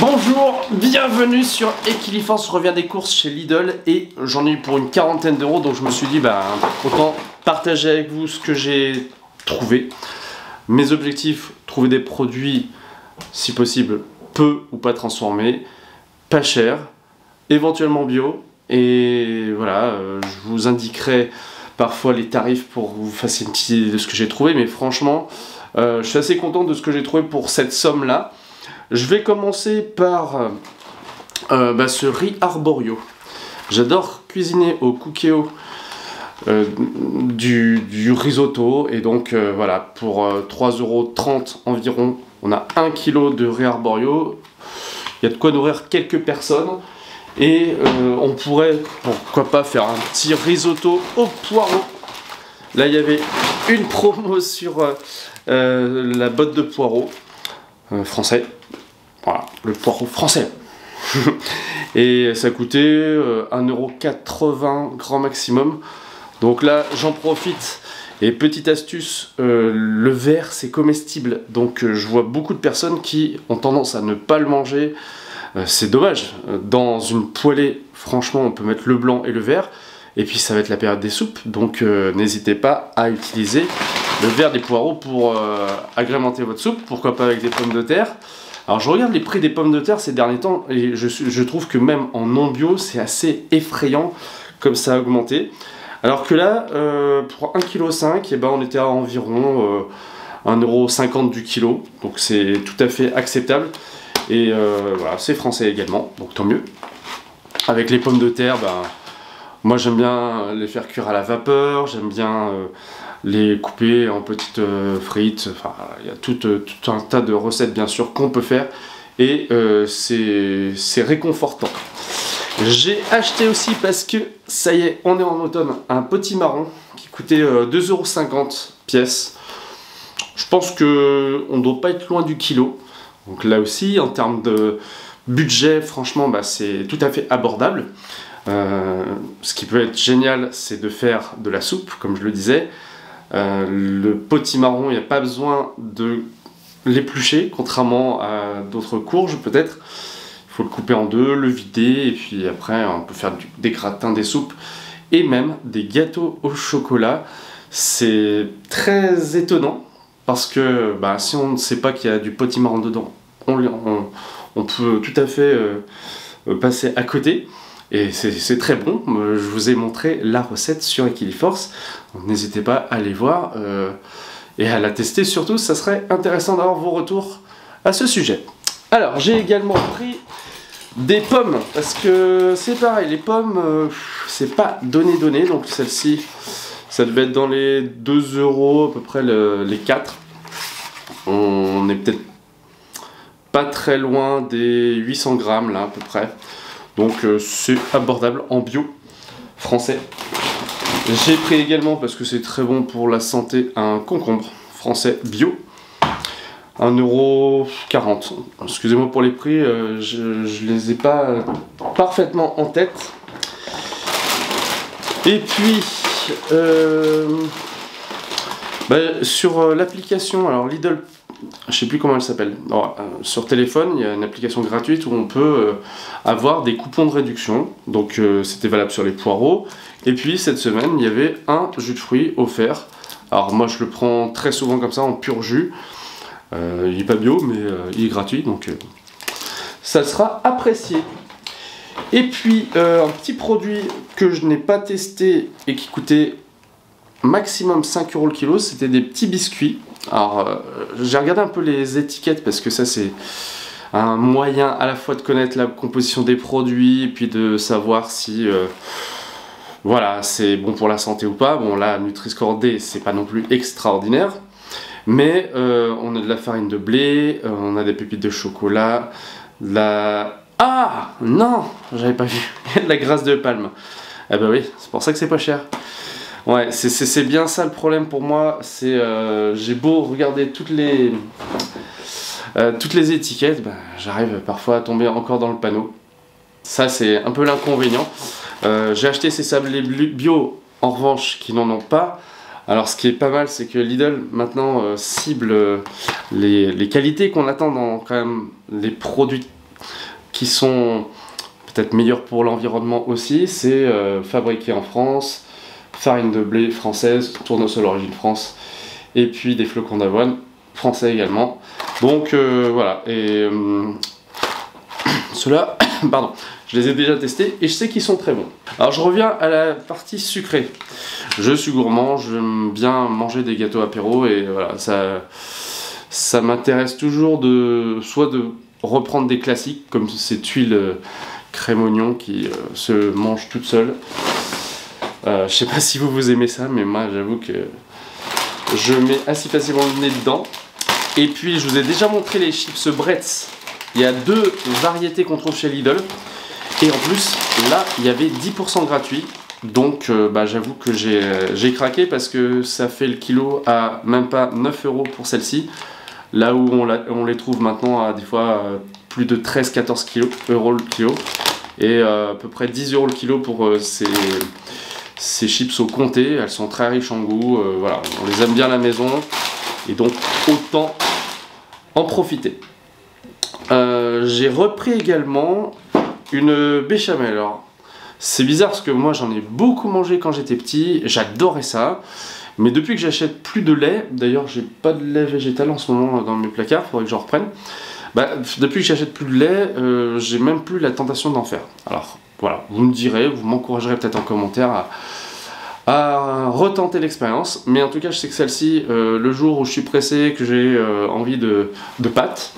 Bonjour, bienvenue sur Equiliforce. Je reviens des courses chez Lidl et j'en ai eu pour une quarantaine d'euros, donc je me suis dit autant partager avec vous ce que j'ai trouvé. Mes objectifs, trouver des produits si possible peu ou pas transformés, pas cher, éventuellement bio, et voilà, je vous indiquerai parfois les tarifs pour que vous fassiez une petite idée de ce que j'ai trouvé, mais franchement je suis assez content de ce que j'ai trouvé pour cette somme là. Je vais commencer par ce riz arborio. J'adore cuisiner au Cookéo du risotto, et donc voilà, pour 3,30 € environ, on a 1 kg de riz arborio. Il y a de quoi nourrir quelques personnes, et on pourrait, pourquoi pas, faire un petit risotto au poireau. Là, il y avait une promo sur la botte de poireau français. Voilà, le poireau français. Et ça coûtait 1,80 € grand maximum. Donc là, j'en profite. Et petite astuce, le verre, c'est comestible. Donc je vois beaucoup de personnes qui ont tendance à ne pas le manger. C'est dommage. Dans une poêlée, franchement, on peut mettre le blanc et le vert. Et puis ça va être la période des soupes. Donc n'hésitez pas à utiliser le verre des poireaux pour agrémenter votre soupe. Pourquoi pas avec des pommes de terre. Alors je regarde les prix des pommes de terre ces derniers temps et je trouve que même en non bio c'est assez effrayant comme ça a augmenté. Alors que là pour 1,5 kg, on était à environ 1,50 € du kilo, donc c'est tout à fait acceptable. Et voilà, c'est français également, donc tant mieux. Avec les pommes de terre, moi j'aime bien les faire cuire à la vapeur, j'aime bien les couper en petites frites. Enfin, il y a tout un tas de recettes bien sûr qu'on peut faire, et c'est réconfortant. J'ai acheté aussi, parce que ça y est, on est en automne, un potimarron qui coûtait 2,50 € pièce. Je pense que on ne doit pas être loin du kilo, donc là aussi en termes de budget, franchement c'est tout à fait abordable. Ce qui peut être génial, c'est de faire de la soupe, comme je le disais. Le potimarron, il n'y a pas besoin de l'éplucher, contrairement à d'autres courges peut-être. Il faut le couper en deux, le vider, et puis après on peut faire des gratins, des soupes, et même des gâteaux au chocolat. C'est très étonnant, parce que si on ne sait pas qu'il y a du potimarron dedans, on peut tout à fait passer à côté. Et c'est très bon. Je vous ai montré la recette sur Equiliforce. N'hésitez pas à aller voir et à la tester surtout. Ça serait intéressant d'avoir vos retours à ce sujet. Alors, j'ai également pris des pommes, parce que c'est pareil, les pommes, c'est pas donné. Donc celle-ci, ça devait être dans les 2 € à peu près les 4. On est peut-être pas très loin des 800 grammes là à peu près. Donc c'est abordable, en bio français. J'ai pris également, parce que c'est très bon pour la santé, un concombre français bio. 1,40 €. Excusez-moi pour les prix, je les ai pas parfaitement en tête. Et puis sur l'application, alors Lidl, je sais plus comment elle s'appelle. Sur téléphone, il y a une application gratuite où on peut avoir des coupons de réduction. Donc c'était valable sur les poireaux. Et puis cette semaine, il y avait un jus de fruits offert. Alors moi, je le prends très souvent comme ça, en pur jus. Il n'est pas bio, mais il est gratuit, donc ça sera apprécié. Et puis un petit produit que je n'ai pas testé et qui coûtait maximum 5 € le kilo, c'était des petits biscuits. Alors j'ai regardé un peu les étiquettes, parce que ça c'est un moyen à la fois de connaître la composition des produits, et puis de savoir si voilà, c'est bon pour la santé ou pas. Bon, là, Nutri-Score D, c'est pas non plus extraordinaire, mais on a de la farine de blé, on a des pépites de chocolat, ah non, j'avais pas vu, de la graisse de palme. Ah bah oui, c'est pour ça que c'est pas cher. Ouais, c'est bien ça le problème pour moi. C'est j'ai beau regarder toutes les étiquettes, j'arrive parfois à tomber encore dans le panneau. Ça, c'est un peu l'inconvénient. J'ai acheté ces sablés bio, en revanche, qui n'en ont pas. Alors ce qui est pas mal, c'est que Lidl maintenant cible les qualités qu'on attend dans quand même les produits qui sont peut-être meilleurs pour l'environnement aussi, c'est fabriqué en France, farine de blé française, tournesol origine France, et puis des flocons d'avoine français également. Donc voilà, et ceux-là, pardon, je les ai déjà testés et je sais qu'ils sont très bons. Alors je reviens à la partie sucrée. Je suis gourmand, j'aime bien manger des gâteaux apéro et voilà, ça m'intéresse toujours soit de reprendre des classiques comme cette huile crème oignon qui se mange toute seule. Je sais pas si vous aimez ça, mais moi j'avoue que je mets assez facilement le nez dedans. Et puis je vous ai déjà montré les chips Bretz. Il y a 2 variétés qu'on trouve chez Lidl. Et en plus, là, il y avait 10% gratuit. Donc j'avoue que j'ai craqué parce que ça fait le kilo à même pas 9 € pour celle-ci. Là où on les trouve maintenant à des fois plus de 13-14 € le kilo. Et à peu près 10 € le kilo pour ces chips au comté. Elles sont très riches en goût. Voilà, on les aime bien à la maison. Et donc autant en profiter. J'ai repris également une béchamel. Alors c'est bizarre parce que moi j'en ai beaucoup mangé quand j'étais petit, j'adorais ça. Mais depuis que j'achète plus de lait, d'ailleurs j'ai pas de lait végétal en ce moment dans mes placards, faudrait que j'en reprenne. Depuis que j'achète plus de lait, j'ai même plus la tentation d'en faire. Alors voilà, vous me direz, vous m'encouragerez peut-être en commentaire à retenter l'expérience. Mais en tout cas je sais que celle-ci, le jour où je suis pressé, que j'ai envie de pâtes,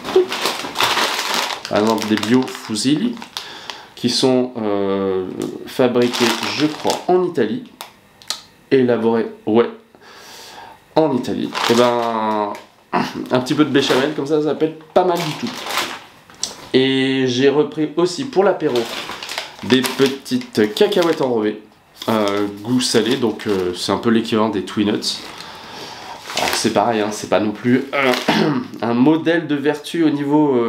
par exemple des bio fusilli, qui sont fabriqués, je crois, en Italie, élaborés, ouais, en Italie. Et un petit peu de béchamel, comme ça peut être pas mal du tout. Et j'ai repris aussi pour l'apéro des petites cacahuètes enrobées, goût salé, donc c'est un peu l'équivalent des Twinuts. Alors c'est pareil, hein, c'est pas non plus un modèle de vertu au niveau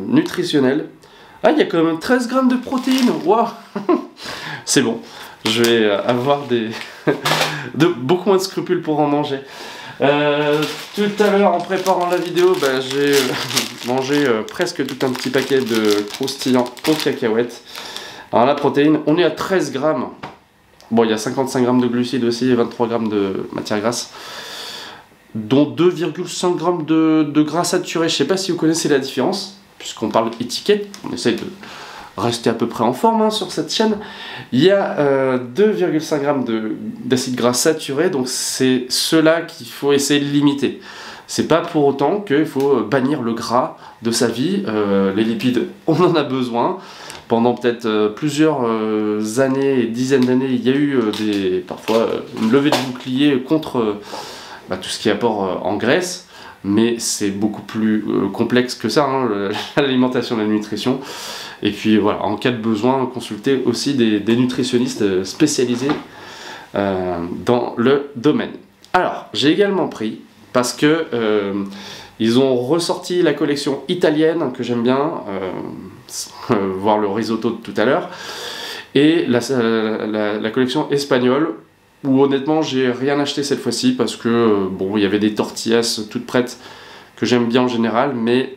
nutritionnel. Ah, il y a quand même 13 grammes de protéines, waouh. C'est bon, je vais avoir beaucoup moins de scrupules pour en manger. Tout à l'heure, en préparant la vidéo, j'ai mangé presque tout un petit paquet de croustillants aux cacahuètes. Alors la protéine, on est à 13 grammes. Bon, il y a 55 grammes de glucides aussi et 23 grammes de matière grasse, dont 2,5 grammes de gras saturé. Je ne sais pas si vous connaissez la différence, puisqu'on parle étiquette, on essaye de rester à peu près en forme sur cette chaîne. Il y a 2,5 grammes d'acide gras saturé, donc c'est cela qu'il faut essayer de limiter. C'est pas pour autant qu'il faut bannir le gras de sa vie. Les lipides, on en a besoin. Pendant peut-être plusieurs années et dizaines d'années, il y a eu parfois une levée de bouclier contre tout ce qui est apport en graisse. Mais c'est beaucoup plus complexe que ça, hein, l'alimentation et la nutrition. Et puis voilà, en cas de besoin, consultez aussi des nutritionnistes spécialisés dans le domaine. Alors, j'ai également pris, parce que ils ont ressorti la collection italienne, que j'aime bien, voir le risotto de tout à l'heure, et la collection espagnole, où honnêtement j'ai rien acheté cette fois-ci parce que il y avait des tortillas toutes prêtes que j'aime bien en général, mais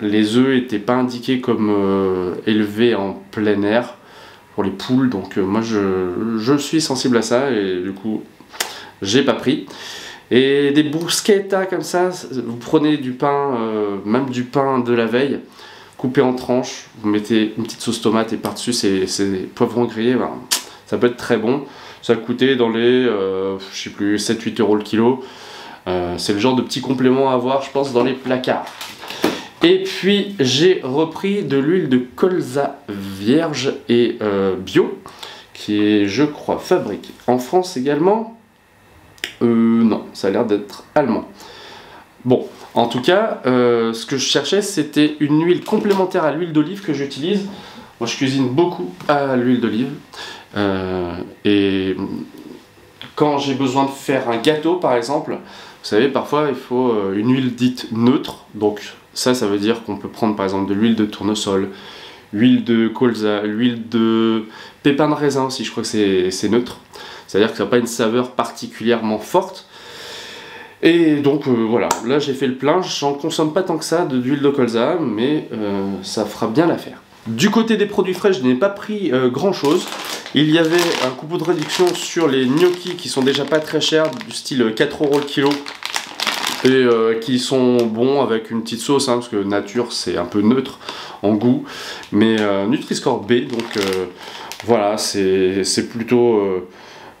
les œufs n'étaient pas indiqués comme élevés en plein air pour les poules, donc moi je suis sensible à ça et du coup j'ai pas pris. Et des bruschettas comme ça, vous prenez du pain, même du pain de la veille, coupé en tranches, vous mettez une petite sauce tomate et par-dessus c'est poivrons grillés, ça peut être très bon. Ça coûtait dans les, je sais plus, 7-8 € le kilo. C'est le genre de petit complément à avoir, je pense, dans les placards. Et puis, j'ai repris de l'huile de colza vierge et bio, qui est, je crois, fabriquée en France également. Non, ça a l'air d'être allemand. Bon, en tout cas, ce que je cherchais, c'était une huile complémentaire à l'huile d'olive que j'utilise. Moi, je cuisine beaucoup à l'huile d'olive. Et quand j'ai besoin de faire un gâteau par exemple, vous savez, parfois il faut une huile dite neutre, donc ça veut dire qu'on peut prendre par exemple de l'huile de tournesol, huile de colza, l'huile de pépins de raisin aussi, je crois que c'est neutre, c'est à dire que ça n'a pas une saveur particulièrement forte. Et donc voilà, là j'ai fait le plein, j'en consomme pas tant que ça d'huile de colza, mais ça fera bien l'affaire. Du côté des produits frais, je n'ai pas pris grand chose. Il y avait un coupon de réduction sur les gnocchis qui sont déjà pas très chers, du style 4 € le kilo. Et qui sont bons avec une petite sauce, hein, parce que nature c'est un peu neutre en goût. Mais Nutri-Score B, donc voilà, c'est plutôt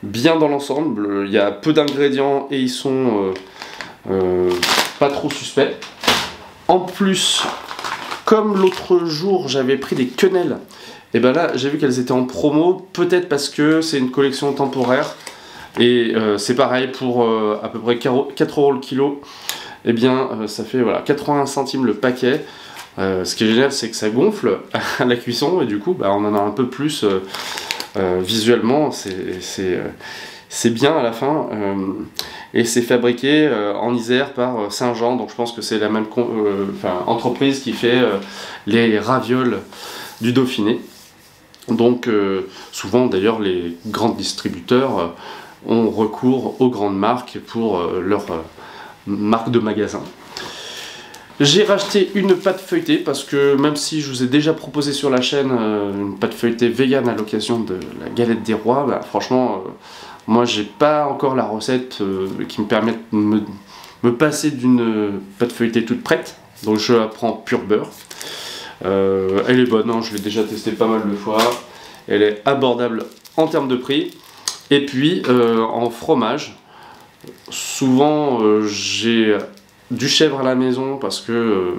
bien dans l'ensemble. Il y a peu d'ingrédients et ils sont pas trop suspects. En plus, comme l'autre jour j'avais pris des quenelles, et ben là j'ai vu qu'elles étaient en promo, peut-être parce que c'est une collection temporaire. Et c'est pareil pour à peu près 4 € le kilo. Et bien ça fait voilà, 81 centimes le paquet. Ce qui est génial, c'est que ça gonfle à la cuisson et du coup bah, on en a un peu plus visuellement. C'est bien à la fin. Et c'est fabriqué en Isère par Saint-Jean. Donc je pense que c'est la même entreprise qui fait les ravioles du Dauphiné. Donc souvent d'ailleurs les grands distributeurs ont recours aux grandes marques pour leur marque de magasin. J'ai racheté une pâte feuilletée parce que même si je vous ai déjà proposé sur la chaîne une pâte feuilletée vegan à l'occasion de la galette des rois, bah, franchement moi j'ai pas encore la recette qui me permet de me passer d'une pâte feuilletée toute prête, donc je la prends pur beurre. Elle est bonne, hein, je l'ai déjà testé pas mal de fois, elle est abordable en termes de prix. Et puis en fromage, souvent j'ai du chèvre à la maison parce que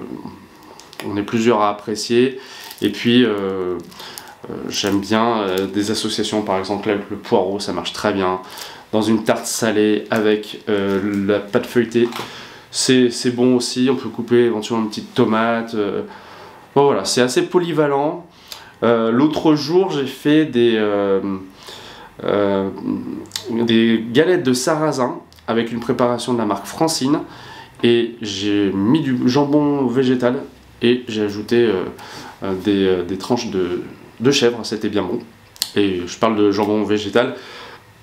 on est plusieurs à apprécier. Et puis j'aime bien des associations, par exemple avec le poireau, ça marche très bien. Dans une tarte salée avec la pâte feuilletée, c'est bon aussi. On peut couper éventuellement une petite tomate. Bon, voilà, c'est assez polyvalent. L'autre jour, j'ai fait des galettes de sarrasin avec une préparation de la marque Francine et j'ai mis du jambon végétal et j'ai ajouté des tranches de chèvre, c'était bien bon. Et je parle de jambon végétal,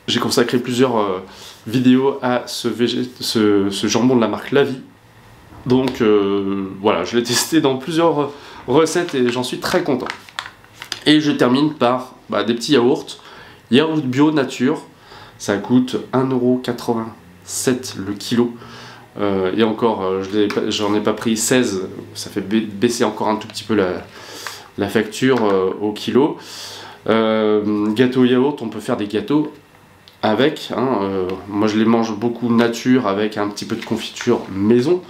j'ai consacré plusieurs vidéos à ce jambon de la marque La Vie. Donc voilà, je l'ai testé dans plusieurs recettes et j'en suis très content. Et je termine par des petits yaourts. Yaourt bio nature, ça coûte 1,87 € le kilo. Et encore, j'en ai pas pris 16, ça fait baisser encore un tout petit peu la facture au kilo. Gâteau yaourt, on peut faire des gâteaux avec. Moi je les mange beaucoup nature avec un petit peu de confiture maison.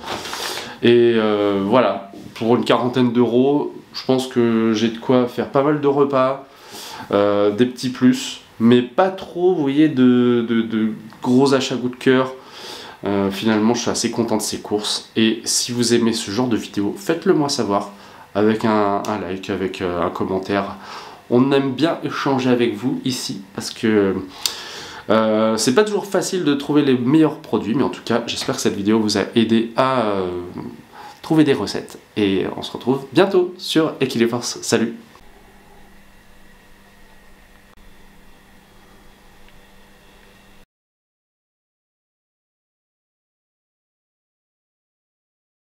Et voilà, pour une quarantaine d'euros, je pense que j'ai de quoi faire pas mal de repas, des petits plus. Mais pas trop, vous voyez, de gros achats coup de cœur. Finalement, je suis assez content de ces courses. Et si vous aimez ce genre de vidéo, faites-le moi savoir avec un like, avec un commentaire. On aime bien échanger avec vous ici parce que c'est pas toujours facile de trouver les meilleurs produits. Mais en tout cas, j'espère que cette vidéo vous a aidé à trouver des recettes. Et on se retrouve bientôt sur Equileforce. Salut!